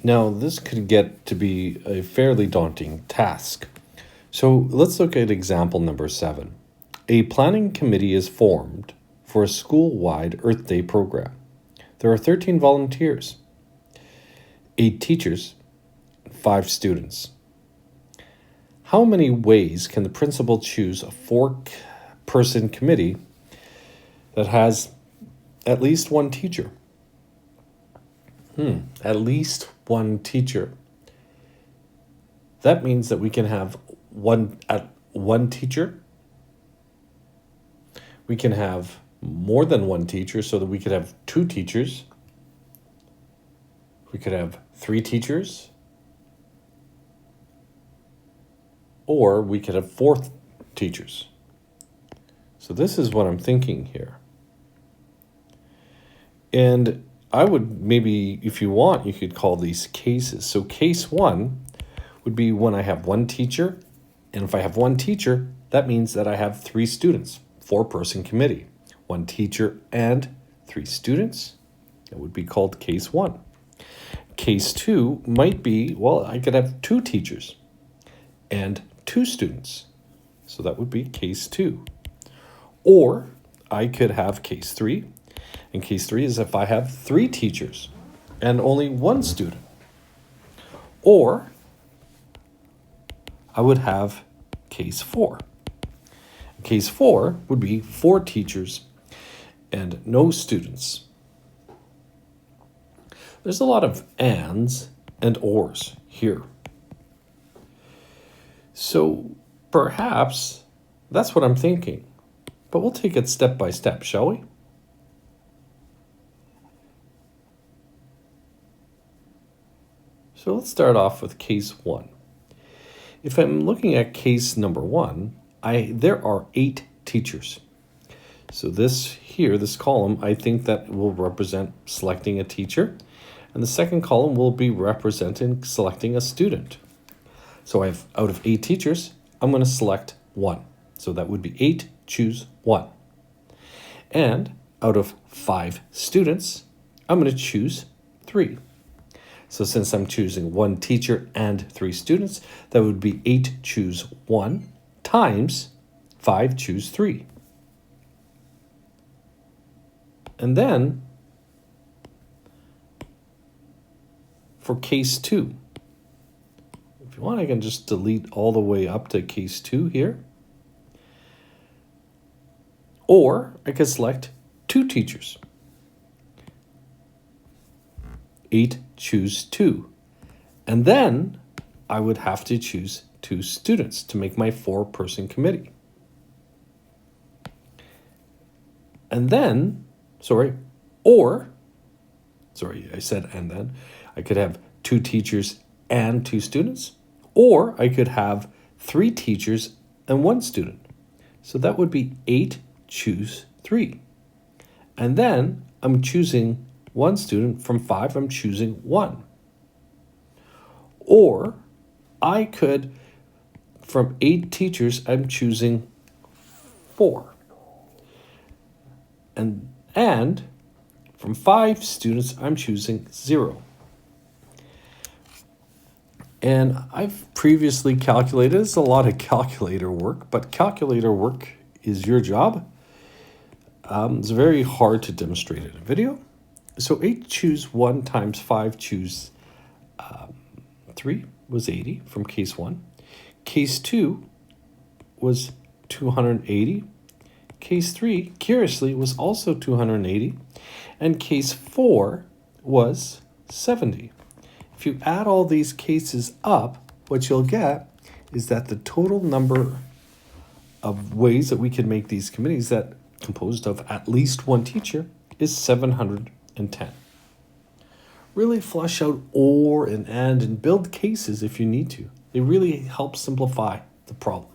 Now, this could get to be a fairly daunting task. So let's look at example number 7. A planning committee is formed for a school-wide Earth Day program. There are 13 volunteers, 8 teachers, and 5 students. How many ways can the principal choose a 4-person committee that has at least one teacher? At least one teacher. That means that we can have one teacher. We can have more than one teacher, so that we could have 2 teachers. We could have 3 teachers. Or we could have 4 teachers. So this is what I'm thinking here. And I would maybe, if you want, you could call these cases. So case 1 would be when I have 1 teacher. And if I have 1 teacher, that means that I have 3 students, 4-person committee. 1 teacher and 3 students. That would be called case 1. Case 2 might be, well, I could have 2 teachers and 2 students. So that would be case 2. Or I could have case 3. And case 3 is if I have 3 teachers and only 1 student. Or I would have case 4. Case 4 would be 4 teachers and no students. There's a lot of ands and ors here. So perhaps that's what I'm thinking. But we'll take it step by step, shall we? So let's start off with case 1. If I'm looking at case number 1, there are 8 teachers. So this column, I think that will represent selecting a teacher. And the second column will be representing selecting a student. So I have, out of 8 teachers, I'm going to select 1. So that would be 8, choose 1. And out of 5 students, I'm going to choose 3. So since I'm choosing 1 teacher and 3 students, that would be 8 choose 1 times 5 choose 3. And then for case 2, if you want, I can just delete all the way up to case 2 here. Or I could select 2 teachers. 8 choose 2. And then I would have to choose 2 students to make my 4-person committee. And then, I said and then, I could have 2 teachers and 2 students, or I could have 3 teachers and 1 student. So that would be 8 choose 3. And then I'm choosing 1 student. From 5, I'm choosing 1. Or I could, from 8 teachers, I'm choosing 4. And from 5 students, I'm choosing 0. And I've previously calculated, it's a lot of calculator work, but calculator work is your job. It's very hard to demonstrate in a video. So 8 choose 1 times 5 choose 3 was 80 from case 1. Case 2 was 280. Case 3, curiously, was also 280. And case 4 was 70. If you add all these cases up, what you'll get is that the total number of ways that we can make these committees that composed of at least 1 teacher is 710. Really flesh out or and build cases if you need to. It really helps simplify the problem.